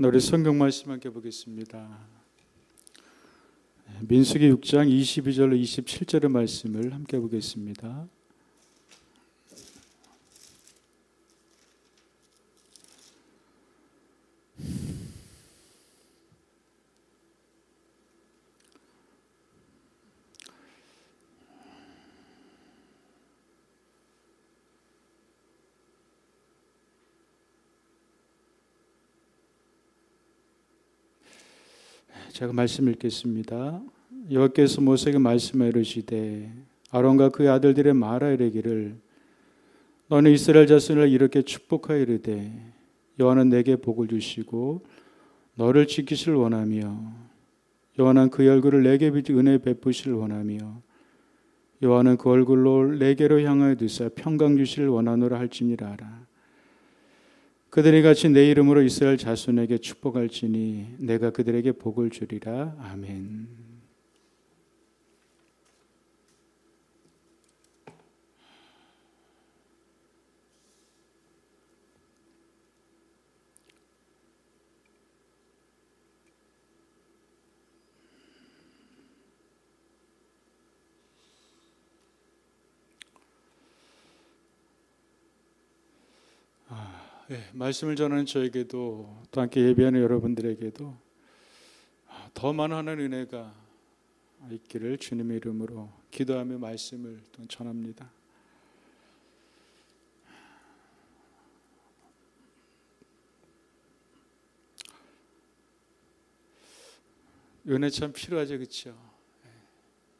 우리 성경 말씀 함께 보겠습니다. 민수기 6장 22절로 27절의 말씀을 함께 보겠습니다. 제가 말씀 읽겠습니다. 여호와께서 모세에게 말씀하여 이르시되 아론과 그의 아들들의 말하여 이르기를 너는 이스라엘 자손을 이렇게 축복하여 이르되 여호와는 내게 복을 주시고 너를 지키시를 원하며 여호와는 그의 얼굴을 내게 비추 은혜 베푸시를 원하며 여호와는 그 얼굴로 내게로 향하여 두사 평강 주시를 원하노라 할지니라 하라. 그들이 같이 내 이름으로 이스라엘 자손에게 축복할지니 내가 그들에게 복을 주리라. 아멘. 말씀을 전하는 저에게도 또 함께 예배하는 여러분들에게도 더 많은 은혜가 있기를 주님의 이름으로 기도하며 말씀을 또 전합니다. 은혜 참 필요하죠, 그렇죠?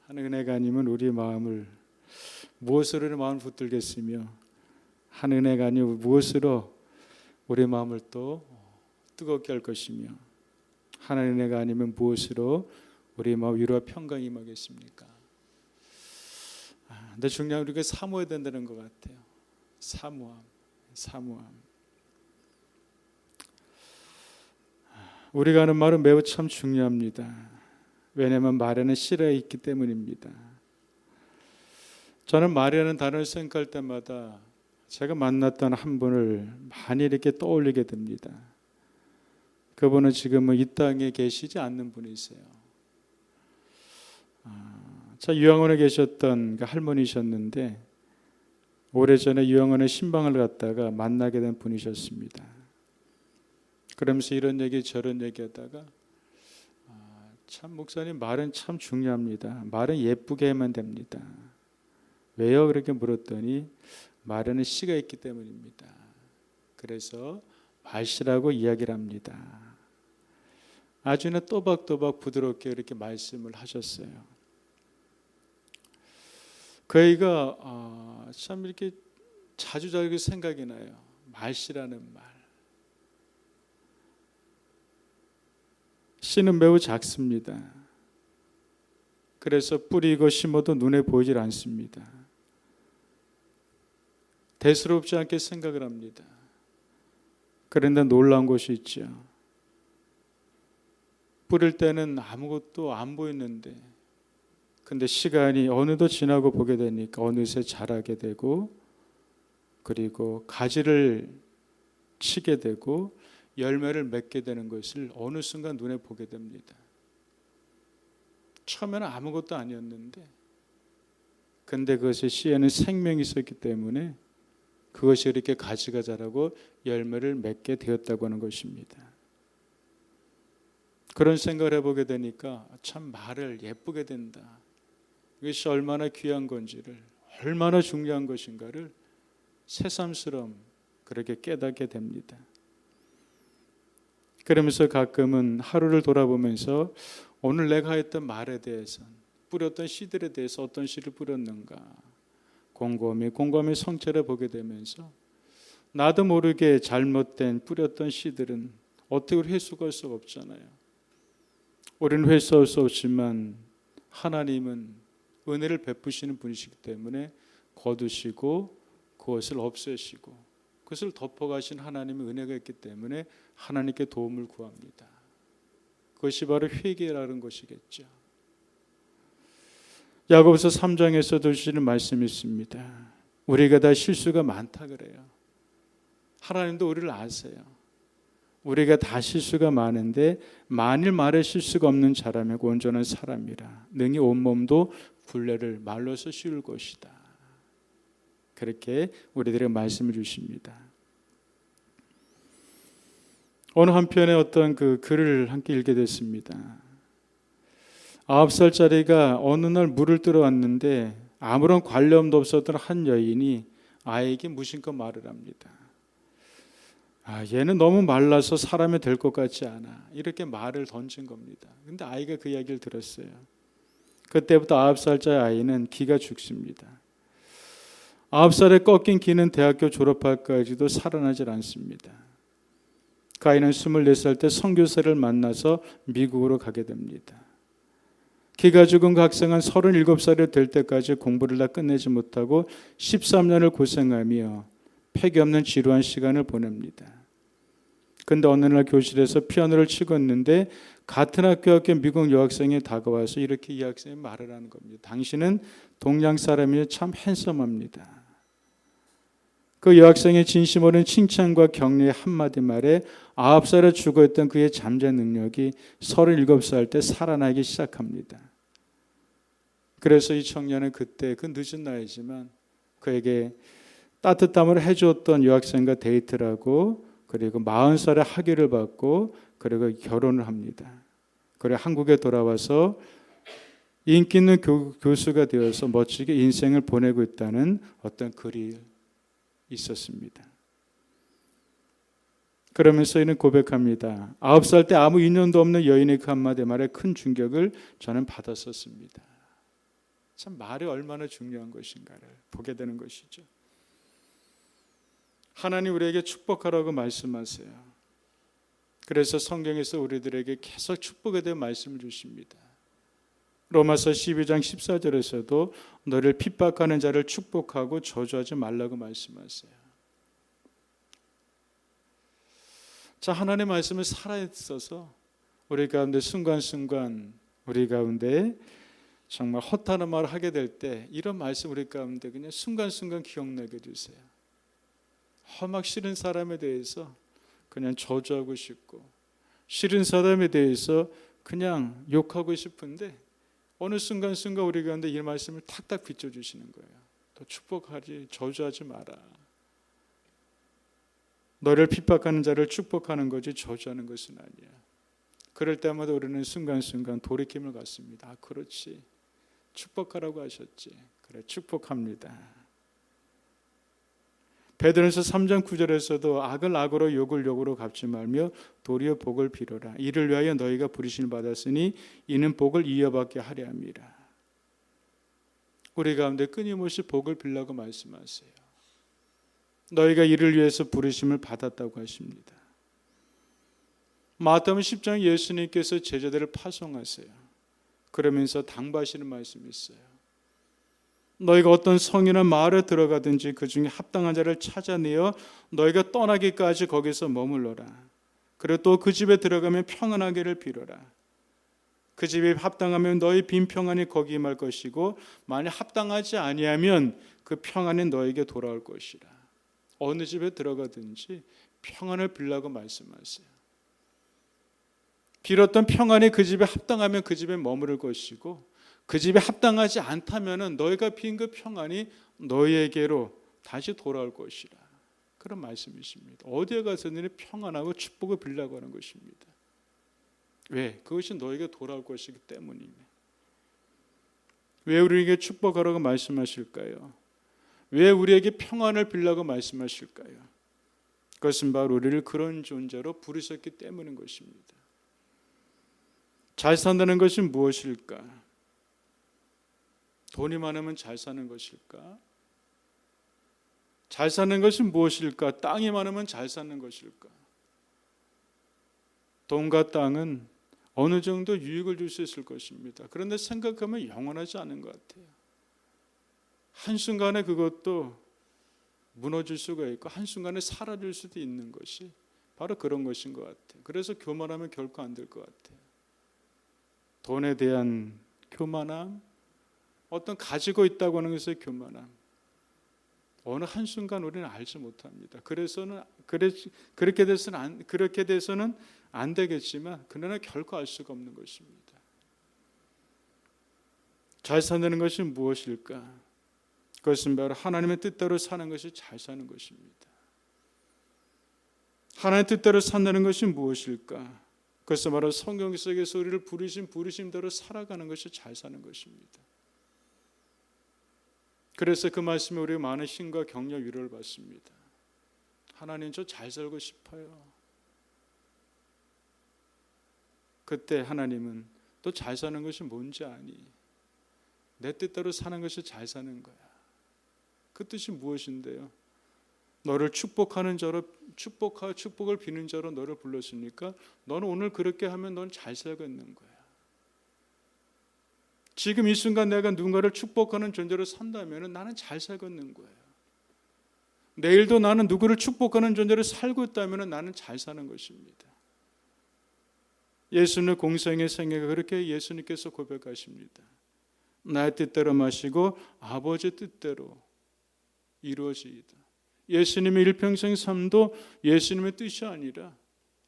하는 은혜가 아니면 우리의 마음을 무엇으로 마음을 붙들겠으며 한 은혜가 아니면 무엇으로 우리의 마음을 또 뜨겁게 할 것이며 하나님의 은혜가 아니면 무엇으로 우리의 마음 위로와 평강이 임하겠습니까? 근데 중요한 우리가 사모해야 된다는 것 같아요. 사모함. 우리가 하는 말은 매우 참 중요합니다. 왜냐하면 말에는 씨가 있기 때문입니다. 저는 말이라는 단어를 생각할 때마다 제가 만났던 한 분을 많이 이렇게 떠올리게 됩니다. 그분은 지금은 이 땅에 계시지 않는 분이세요. 유황원에 계셨던 그 할머니셨는데 오래전에 유황원에 신방을 갔다가 만나게 된 분이셨습니다. 그러면서 이런 얘기 저런 얘기하다가 참 목사님 말은 참 중요합니다. 말은 예쁘게 하면 됩니다. 왜요? 그렇게 물었더니 말에는 씨가 있기 때문입니다. 그래서 말씨라고 이야기를 합니다. 아주 또박또박 부드럽게 이렇게 말씀을 하셨어요. 그 애가 참 이렇게 자주 생각이 나요. 말씨라는 말. 씨는 매우 작습니다. 그래서 뿌리고 심어도 눈에 보이질 않습니다. 대수롭지 않게 생각을 합니다. 그런데 놀라운 것이 있죠. 뿌릴 때는 아무것도 안 보이는데 근데 시간이 어느덧 지나고 보게 되니까 어느새 자라게 되고 그리고 가지를 치게 되고 열매를 맺게 되는 것을 어느 순간 눈에 보게 됩니다. 처음에는 아무것도 아니었는데 근데 그것의 씨에는 생명이 있었기 때문에 그것이 이렇게 가지가 자라고 열매를 맺게 되었다고 하는 것입니다. 그런 생각을 해보게 되니까 참 말을 예쁘게 된다. 이것이 얼마나 귀한 건지를 얼마나 중요한 것인가를 새삼스러움 그렇게 깨닫게 됩니다. 그러면서 가끔은 하루를 돌아보면서 오늘 내가 했던 말에 대해서 뿌렸던 씨들에 대해서 어떤 씨를 뿌렸는가 곰곰이 성찰해 보게 되면서 나도 모르게 잘못된 뿌렸던 씨들은 어떻게 회수할 수가 없잖아요. 우리는 회수할 수 없지만 하나님은 은혜를 베푸시는 분이시기 때문에 거두시고 그것을 없애시고 그것을 덮어가신 하나님의 은혜가 있기 때문에 하나님께 도움을 구합니다. 그것이 바로 회개라는 것이겠죠. 야고보서 3장에서도 주시는 말씀이 있습니다. 우리가 다 실수가 많다 그래요. 하나님도 우리를 아세요. 우리가 다 실수가 많은데 만일 말에 실수가 없는 자라면 온전한 사람이라 능히 온몸도 굴레를 말로서 씌울 것이다. 그렇게 우리들에게 말씀을 주십니다. 어느 한편에 어떤 그 글을 함께 읽게 됐습니다. 9살짜리가 어느 날 물을 들어왔는데 아무런 관련도 없었던 한 여인이 아이에게 무심코 말을 합니다. 얘는 너무 말라서 사람이 될 것 같지 않아. 이렇게 말을 던진 겁니다. 근데 아이가 그 이야기를 들었어요. 그때부터 9살짜리 아이는 기가 죽습니다. 9살에 꺾인 기는 대학교 졸업할까지도 살아나질 않습니다. 그 아이는 24살 때 선교사를 만나서 미국으로 가게 됩니다. 기가 죽은 그 학생은 37살이 될 때까지 공부를 다 끝내지 못하고 13년을 고생하며 패기 없는 지루한 시간을 보냅니다. 근데 어느 날 교실에서 피아노를 치고 있는데 같은 학교 미국 여학생이 다가와서 이렇게 이 학생이 말을 하는 겁니다. 당신은 동양 사람이 참 핸섬합니다. 그 여학생의 진심 어린 칭찬과 격려의 한마디 말에 9살에 죽어있던 그의 잠재 능력이 37살 때 살아나기 시작합니다. 그래서 이 청년은 그때 그 늦은 나이지만 그에게 따뜻함을 해주었던 여학생과 데이트를 하고 그리고 40살에 학위를 받고 그리고 결혼을 합니다. 그리고 한국에 돌아와서 인기 있는 교수가 되어서 멋지게 인생을 보내고 있다는 어떤 글이 있었습니다. 그러면서 이는 고백합니다. 9살 때 아무 인연도 없는 여인의 그 한마디 말에 큰 충격을 저는 받았었습니다. 참 말이 얼마나 중요한 것인가를 보게 되는 것이죠. 하나님 우리에게 축복하라고 말씀하세요. 그래서 성경에서 우리들에게 계속 축복에 대한 말씀을 주십니다. 로마서 12장 14절에서도 너를 핍박하는 자를 축복하고 저주하지 말라고 말씀하세요. 자, 하나님의 말씀은 살아있어서 우리 가운데 순간순간 우리 가운데 정말 허탄한 말을 하게 될 때 이런 말씀 우리 가운데 그냥 순간순간 기억나게 해주세요. 막 싫은 사람에 대해서 그냥 저주하고 싶고 싫은 사람에 대해서 그냥 욕하고 싶은데 어느 순간순간 우리 가운데 이 말씀을 탁탁 비춰주시는 거예요. 더 축복하지 저주하지 마라. 너를 핍박하는 자를 축복하는 거지 저주하는 것은 아니야. 그럴 때마다 우리는 순간순간 돌이킴을 갖습니다. 그렇지. 축복하라고 하셨지. 그래 축복합니다. 베드로전서 3장 9절에서도 악을 악으로 욕을 욕으로 갚지 말며 도리어 복을 빌어라. 이를 위하여 너희가 부르심을 받았으니 이는 복을 이어받게 하려 함이라. 우리 가운데 끊임없이 복을 빌라고 말씀하세요. 너희가 이를 위해서 부르심을 받았다고 하십니다. 마태복음 10장 예수님께서 제자들을 파송하세요. 그러면서 당부하시는 말씀이 있어요. 너희가 어떤 성이나 마을에 들어가든지 그 중에 합당한 자를 찾아내어 너희가 떠나기까지 거기서 머물러라. 그리고 또 그 집에 들어가면 평안하기를 빌어라. 그 집이 합당하면 너희 빈 평안이 거기 임할 것이고 만약 합당하지 아니하면 그 평안이 너에게 돌아올 것이라. 어느 집에 들어가든지 평안을 빌라고 말씀하세요. 빌었던 평안이 그 집에 합당하면 그 집에 머무를 것이고 그 집에 합당하지 않다면 너희가 빈 그 평안이 너희에게로 다시 돌아올 것이라. 그런 말씀이십니다. 어디에 가서는 평안하고 축복을 빌라고 하는 것입니다. 왜? 그것이 너희에게 돌아올 것이기 때문이네. 왜 우리에게 축복하라고 말씀하실까요? 왜 우리에게 평안을 빌라고 말씀하실까요? 그것은 바로 우리를 그런 존재로 부르셨기 때문인 것입니다. 잘 산다는 것이 무엇일까? 돈이 많으면 잘 사는 것일까? 잘 사는 것이 무엇일까? 땅이 많으면 잘 사는 것일까? 돈과 땅은 어느 정도 유익을 줄 수 있을 것입니다. 그런데 생각하면 영원하지 않은 것 같아요. 한순간에 그것도 무너질 수가 있고 한순간에 사라질 수도 있는 것이 바로 그런 것인 것 같아요. 그래서 교만하면 결코 안 될 것 같아요. 돈에 대한 교만함, 어떤 가지고 있다고 하는 것의 교만함, 어느 한순간 우리는 알지 못합니다. 그렇게 돼서는 안 되겠지만 그러나 결코 알 수가 없는 것입니다. 잘 사는 것이 무엇일까? 그것은 바로 하나님의 뜻대로 사는 것이 잘 사는 것입니다. 하나님의 뜻대로 산다는 것이 무엇일까? 그것은 바로 성경 속에서 우리를 부르신 부르심대로 살아가는 것이 잘 사는 것입니다. 그래서 그 말씀에 우리가 많은 힘과 격려 위로를 받습니다. 하나님, 저 잘 살고 싶어요. 그때 하나님은 또 잘 사는 것이 뭔지 아니? 내 뜻대로 사는 것이 잘 사는 거야. 그 뜻이 무엇인데요? 너를 축복하는 자로 축복을 비는 자로 너를 불렀으니까 너는 오늘 그렇게 하면 넌 잘 살고 있는 거야. 지금 이 순간 내가 누군가를 축복하는 존재로 산다면 나는 잘 살고 있는 거예요. 내일도 나는 누구를 축복하는 존재로 살고 있다면 나는 잘 사는 것입니다. 예수님의 공생의 생애가 그렇게 예수님께서 고백하십니다. 나의 뜻대로 마시고 아버지 뜻대로 이루어지이다. 예수님의 일평생 삶도 예수님의 뜻이 아니라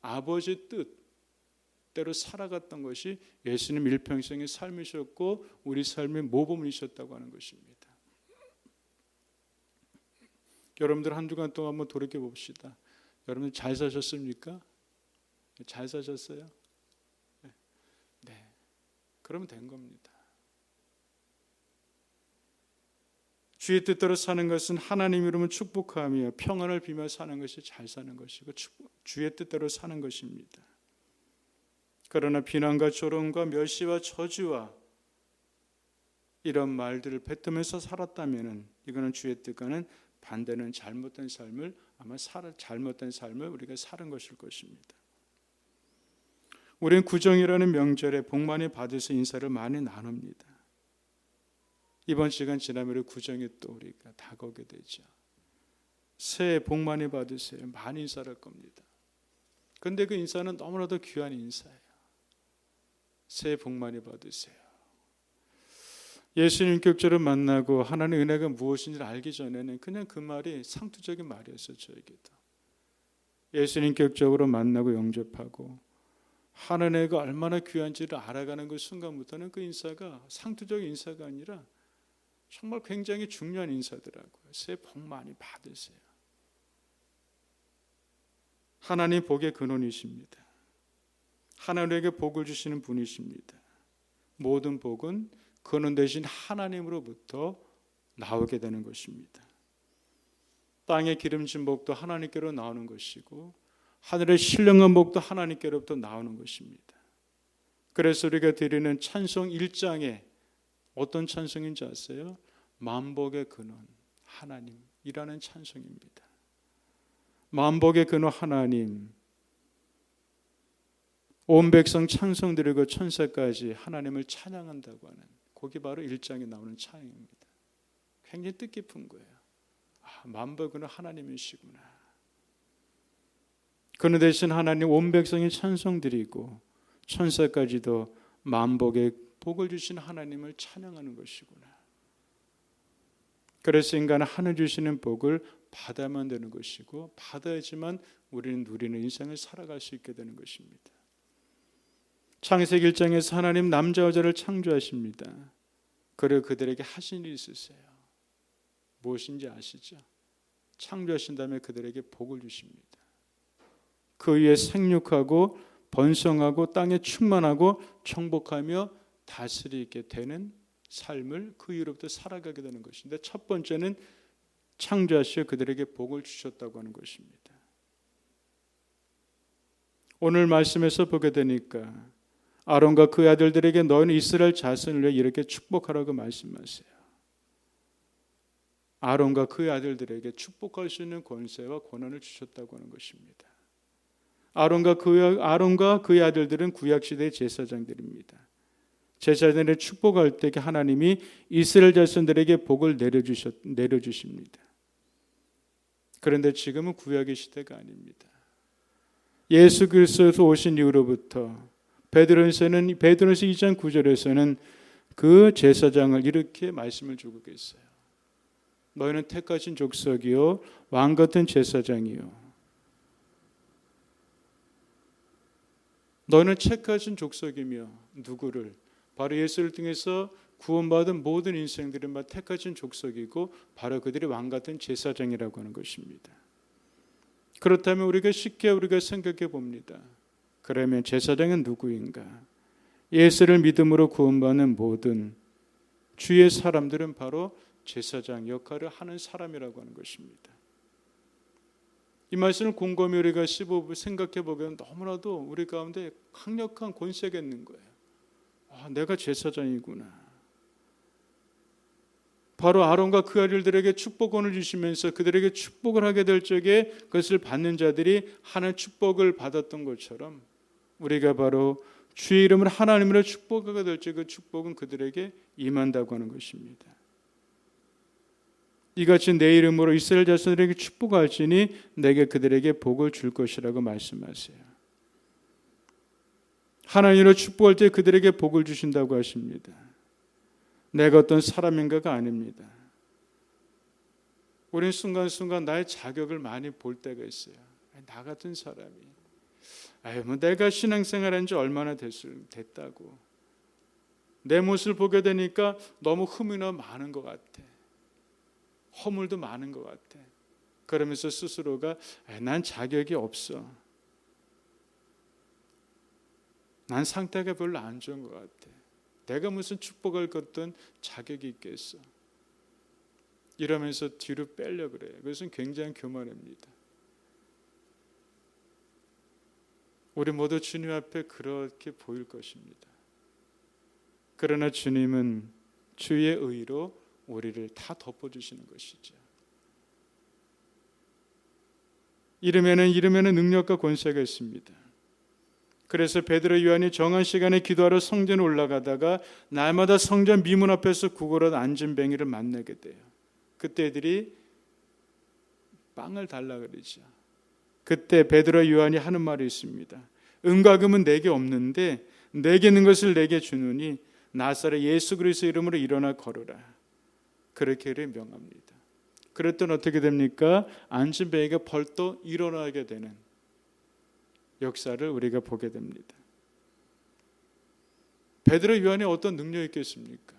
아버지 뜻대로 살아갔던 것이 예수님 일평생의 삶이셨고 우리 삶의 모범이셨다고 하는 것입니다. 여러분들 한 주간 동안 한번 돌이켜 봅시다. 여러분들 잘 사셨습니까? 잘 사셨어요? 네. 그러면 된 겁니다. 주의 뜻대로 사는 것은 하나님 이름을 축복하며 평안을 비며 사는 것이 잘 사는 것이고 주의 뜻대로 사는 것입니다. 그러나 비난과 조롱과 멸시와 저주와 이런 말들을 뱉으면서 살았다면 이거는 주의 뜻과는 반대는 잘못된 삶을 우리가 사는 것일 것입니다. 우리는 구정이라는 명절에 복 많이 받으셔 인사를 많이 나눕니다. 이번 시간 지나면 우리 구정이 또 우리가 다가오게 되죠. 새해 복 많이 받으세요. 많이 인사할 겁니다. 그런데 그 인사는 너무나도 귀한 인사예요. 새해 복 많이 받으세요. 예수님 인격적으로 만나고 하나님의 은혜가 무엇인지를 알기 전에는 그냥 그 말이 상투적인 말이었어요. 저에게도. 예수님 인격적으로 만나고 영접하고 하나님의 은혜가 얼마나 귀한지를 알아가는 그 순간부터는 그 인사가 상투적인 인사가 아니라 정말 굉장히 중요한 인사더라고요. 새해 복 많이 받으세요. 하나님 복의 근원이십니다. 하나님에게 복을 주시는 분이십니다. 모든 복은 근원 되신 하나님으로부터 나오게 되는 것입니다. 땅의 기름진 복도 하나님께로 나오는 것이고 하늘의 신령한 복도 하나님께로부터 나오는 것입니다. 그래서 우리가 드리는 찬송 1장에 어떤 찬송인지 아세요? 만복의 근원 하나님이라는 찬송입니다. 만복의 근원 하나님, 온 백성 찬송 드리고 천사까지 하나님을 찬양한다고 하는 곡이 바로 1장에 나오는 찬양입니다. 굉장히 뜻깊은 거예요. 만복의 근원 하나님이시구나. 그는 대신 하나님 온 백성이 찬송 드리고 천사까지도 만복의 복을 주신 하나님을 찬양하는 것이구나. 그래서 인간은 하늘 주시는 복을 받아야만 되는 것이고 받아야지만 우리는 누리는 인생을 살아갈 수 있게 되는 것입니다. 창세기 1장에서 하나님 남자와 여자를 창조하십니다. 그리고 그들에게 하신 일이 있으세요. 무엇인지 아시죠? 창조하신 다음에 그들에게 복을 주십니다. 그 위에 생육하고 번성하고 땅에 충만하고 정복하며 다스리게 되는 삶을 그 이후로부터 살아가게 되는 것인데 첫 번째는 창조하시어 그들에게 복을 주셨다고 하는 것입니다. 오늘 말씀에서 보게 되니까 아론과 그 아들들에게 너희는 이스라엘 자손을 위해 이렇게 축복하라고 말씀하세요. 아론과 그 아들들에게 축복할 수 있는 권세와 권한을 주셨다고 하는 것입니다. 아론과 그의 아들들은 구약시대의 제사장들입니다. 제사장들의 축복할 때 하나님이 이스라엘 자손들에게 복을 내려주십니다. 그런데 지금은 구약의 시대가 아닙니다. 예수 그리스도에서 오신 이후로부터 베드로전서 2장 9절에서는 그 제사장을 이렇게 말씀을 주고 계세요. 너희는 택하신 족속이요 왕 같은 제사장이요. 너희는 택하신 족속이며 누구를? 바로 예수를 통해서 구원받은 모든 인생들은 막 택하신 족속이고 바로 그들이 왕 같은 제사장이라고 하는 것입니다. 그렇다면 우리가 쉽게 생각해 봅니다. 그러면 제사장은 누구인가? 예수를 믿음으로 구원받는 모든 주의 사람들은 바로 제사장 역할을 하는 사람이라고 하는 것입니다. 이 말씀을 곰곰이 우리가 생각해 보면 너무나도 우리 가운데 강력한 권세가 있는 거예요. 내가 제사장이구나. 바로 아론과 그 아들들에게 축복권을 주시면서 그들에게 축복을 하게 될 적에 그것을 받는 자들이 하나님의 축복을 받았던 것처럼 우리가 바로 주의 이름으로 하나님으로 축복하게 될 적에 그 축복은 그들에게 임한다고 하는 것입니다. 이같이 내 이름으로 이스라엘 자손들에게 축복할지니 내게 그들에게 복을 줄 것이라고 말씀하세요. 하나님으로 축복할 때 그들에게 복을 주신다고 하십니다. 내가 어떤 사람인가가 아닙니다. 우리는 순간순간 나의 자격을 많이 볼 때가 있어요. 나 같은 사람이 내가 신앙생활한 지 얼마나 됐다고 내 모습을 보게 되니까 너무 흠이 많은 것 같아. 허물도 많은 것 같아. 그러면서 스스로가 난 자격이 없어. 난 상태가 별로 안 좋은 것 같아. 내가 무슨 축복을 걷던 자격이 있겠어. 이러면서 뒤로 빼려고 그래요. 그것은 굉장히 교만입니다. 우리 모두 주님 앞에 그렇게 보일 것입니다. 그러나 주님은 주의 의로 우리를 다 덮어주시는 것이죠. 이름에는 능력과 권세가 있습니다. 그래서 베드로 요한이 정한 시간에 기도하러 성전에 올라가다가 날마다 성전 미문 앞에서 구걸하던 안진뱅이를 만나게 돼요. 그때 애들이 빵을 달라 그러죠. 그때 베드로 요한이 하는 말이 있습니다. 은과 금은 내게 없는데 내게 있는 것을 내게 주노니 나사렛 예수 그리스도의 이름으로 일어나 걸으라. 그렇게 명합니다. 그랬더니 어떻게 됩니까? 안진뱅이가 벌떡 일어나게 되는 역사를 우리가 보게 됩니다. 베드로 요한이 어떤 능력이 있겠습니까?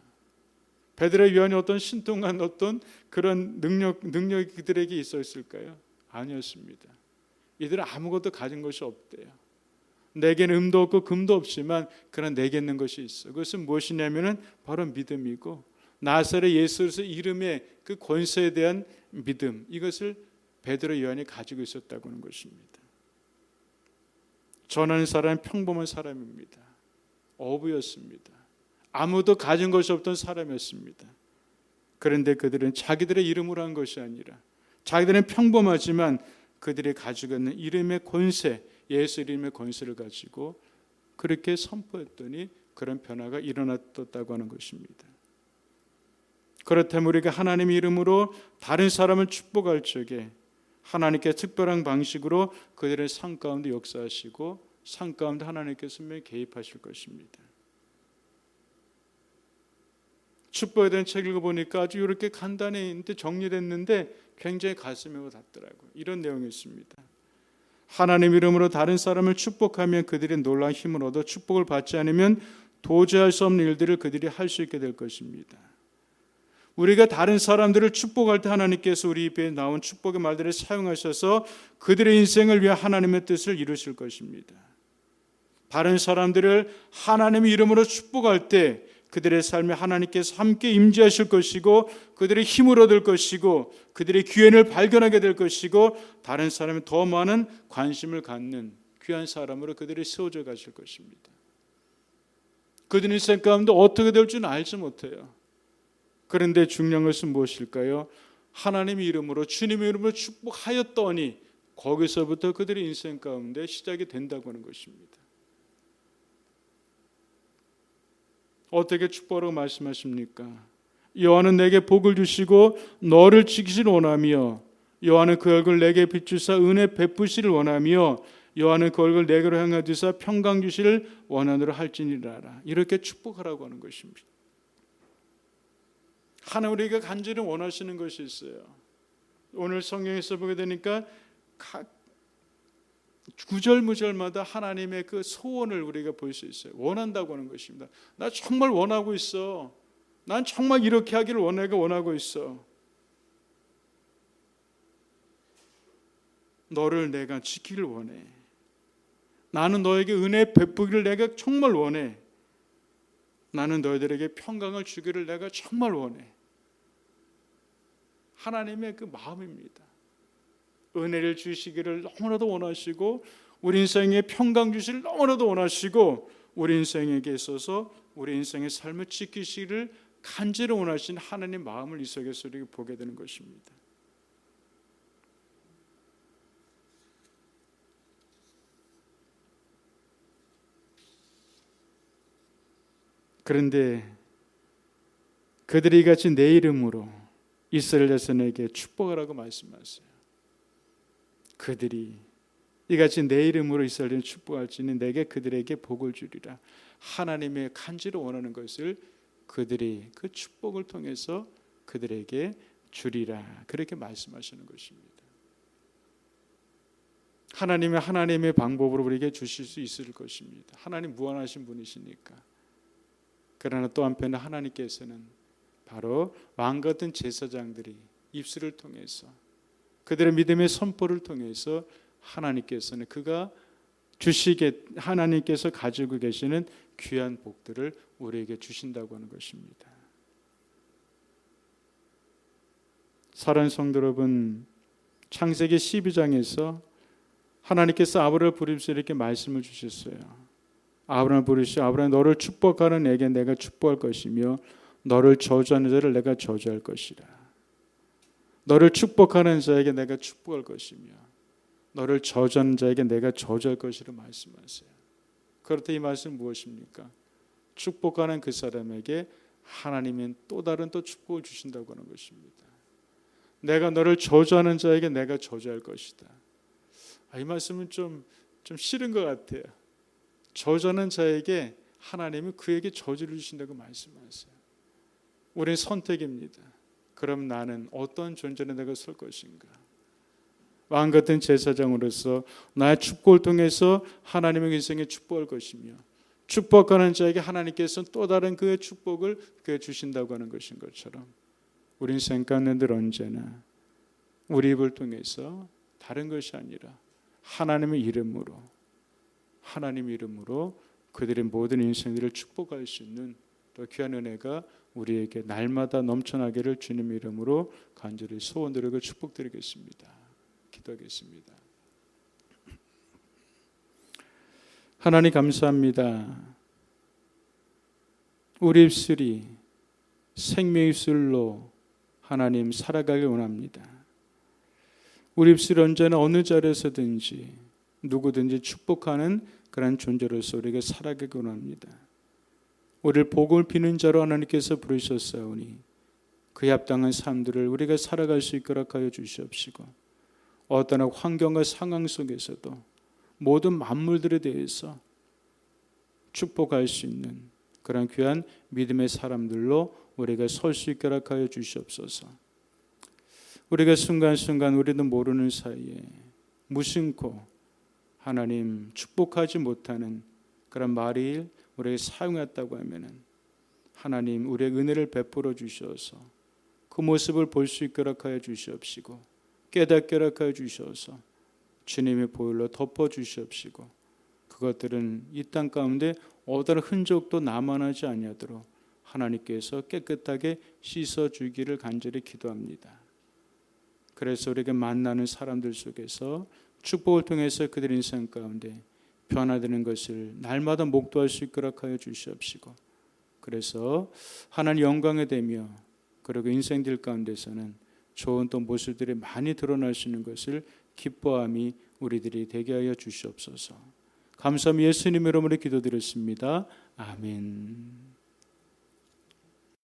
베드로 요한이 어떤 신통한 어떤 그런 능력이 그들에게 있었을까요? 아니었습니다. 이들은 아무것도 가진 것이 없대요. 내게는 음도 없고 금도 없지만 그런 내게 있는 것이 있어. 그것은 무엇이냐면은 바로 믿음이고 나사렛 예수의 이름의 그 권세에 대한 믿음, 이것을 베드로 요한이 가지고 있었다고 하는 것입니다. 전하는 사람은 평범한 사람입니다. 어부였습니다. 아무도 가진 것이 없던 사람이었습니다. 그런데 그들은 자기들의 이름으로 한 것이 아니라 자기들은 평범하지만 그들이 가지고 있는 이름의 권세, 예수 이름의 권세를 가지고 그렇게 선포했더니 그런 변화가 일어났다고 하는 것입니다. 그렇다면 우리가 하나님의 이름으로 다른 사람을 축복할 적에 하나님께 특별한 방식으로 그들의 삶 가운데 역사하시고 삶 가운데 하나님께서 분명히 개입하실 것입니다. 축복에 대한 책 읽어보니까 아주 이렇게 간단히 정리됐는데 굉장히 가슴에 닿더라고요. 이런 내용이 있습니다. 하나님 이름으로 다른 사람을 축복하면 그들이 놀라운 힘을 얻어 축복을 받지 않으면 도저히 할 수 없는 일들을 그들이 할 수 있게 될 것입니다. 우리가 다른 사람들을 축복할 때 하나님께서 우리 입에 나온 축복의 말들을 사용하셔서 그들의 인생을 위해 하나님의 뜻을 이루실 것입니다. 다른 사람들을 하나님의 이름으로 축복할 때 그들의 삶에 하나님께서 함께 임재하실 것이고 그들의 힘을 얻을 것이고 그들의 귀환을 발견하게 될 것이고 다른 사람이 더 많은 관심을 갖는 귀한 사람으로 그들이 세워져 가실 것입니다. 그들의 인생 가운데 어떻게 될 줄은 알지 못해요. 그런데 중요한 것은 무엇일까요? 하나님의 이름으로 주님의 이름으로 축복하였더니 거기서부터 그들의 인생 가운데 시작이 된다고 하는 것입니다. 어떻게 축복하라고 말씀하십니까? 여호와는 내게 복을 주시고 너를 지키시를 원하며 여호와는 그 얼굴 내게 비추사 은혜 베푸시를 원하며 여호와는 그 얼굴 내게로 향하여 두사 평강 주시를 원하노라 할지니라. 이렇게 축복하라고 하는 것입니다. 하나님 우리가 간절히 원하시는 것이 있어요. 오늘 성경에서 보게 되니까 구절무절마다 하나님의 그 소원을 우리가 볼 수 있어요. 원한다고 하는 것입니다. 나 정말 원하고 있어. 난 정말 이렇게 하기를 원하고 있어. 너를 내가 지키기를 원해. 나는 너에게 은혜 베푸기를 내가 정말 원해. 나는 너희들에게 평강을 주기를 내가 정말 원해. 하나님의 그 마음입니다. 은혜를 주시기를 너무나도 원하시고 우리 인생에 평강 주시기를 너무나도 원하시고 우리 인생에게 있어서 우리 인생의 삶을 지키시기를 간절히 원하신 하나님 마음을 이 속에서 우리가 보게 되는 것입니다. 그런데 그들이 같이 내 이름으로 이스라엘 자손에게 축복하라고 말씀하세요. 그들이 이같이 내 이름으로 이스라엘을 축복할지니 내게 그들에게 복을 주리라. 하나님의 간절히 원하는 것을 그들이 그 축복을 통해서 그들에게 주리라. 그렇게 말씀하시는 것입니다. 하나님의 방법으로 우리에게 주실 수 있을 것입니다. 하나님 무한하신 분이시니까. 그러나 또 한편에 하나님께서는 바로 왕 같은 제사장들이 입술을 통해서 그들의 믿음의 선포를 통해서 하나님께서는 하나님께서 가지고 계시는 귀한 복들을 우리에게 주신다고 하는 것입니다. 사랑하는 성도 여러분, 창세기 12장에서 하나님께서 아브라함을 부르시면서 이렇게 말씀을 주셨어요. 아브라함을 부르시고 아브라함 너를 축복하는 에게 내가 축복할 것이며 너를 저주하는 자를 내가 저주할 것이라. 너를 축복하는 자에게 내가 축복할 것이며 너를 저주하는 자에게 내가 저주할 것이라 말씀하세요. 그렇다 이 말씀은 무엇입니까? 축복하는 그 사람에게 하나님은 또 다른 또 축복을 주신다고 하는 것입니다. 내가 너를 저주하는 자에게 내가 저주할 것이다. 이 말씀은 좀 싫은 것 같아요. 저주하는 자에게 하나님은 그에게 저주를 주신다고 말씀하세요. 우리의 선택입니다. 그럼 나는 어떤 존재로 내가 설 것인가? 왕 같은 제사장으로서 나의 축복을 통해서 하나님의 인생에 축복할 것이며 축복하는 자에게 하나님께서 또 다른 그의 축복을 그에 주신다고 하는 것인 것처럼 우리 인생 가운데 늘 언제나 우리 입을 통해서 다른 것이 아니라 하나님의 이름으로 그들의 모든 인생들을 축복할 수 있는 또 귀한 은혜가 우리에게 날마다 넘쳐나기를 주님의 이름으로 간절히 소원드리고 축복드리겠습니다. 기도하겠습니다. 하나님 감사합니다. 우리 입술이 생명의 입술로 하나님 살아가길 원합니다. 우리 입술이 언제나 어느 자리에서든지 누구든지 축복하는 그런 존재로서 우리가 살아가길 원합니다. 우리를 복을 비는 자로 하나님께서 부르셨사오니 그에 합당한 삶들을 우리가 살아갈 수 있도록 하여 주시옵시고 어떠한 환경과 상황 속에서도 모든 만물들에 대해서 축복할 수 있는 그런 귀한 믿음의 사람들로 우리가 설 수 있도록 하여 주시옵소서. 우리가 순간순간 우리도 모르는 사이에 무심코 하나님 축복하지 못하는 그런 말이 우리에게 사용했다고 하면은 하나님 우리의 은혜를 베풀어 주셔서 그 모습을 볼 수 있도록 하여 주시옵시고 깨닫게 하여 주셔서 주님의 보혈로 덮어 주시옵시고 그것들은 이 땅 가운데 어떠한 흔적도 남아나지 아니하도록 하나님께서 깨끗하게 씻어 주기를 간절히 기도합니다. 그래서 우리에게 만나는 사람들 속에서 축복을 통해서 그들 인생 가운데 변화되는 것을 날마다 목도할 수 있도록 하여 주시옵시고 그래서 하나님 영광에 되며 그리고 인생들 가운데서는 좋은 또 모습들이 많이 드러날 수 있는 것을 기뻐함이 우리들이 되게 하여 주시옵소서. 감사합니다. 예수님의 이름으로 기도드렸습니다. 아멘.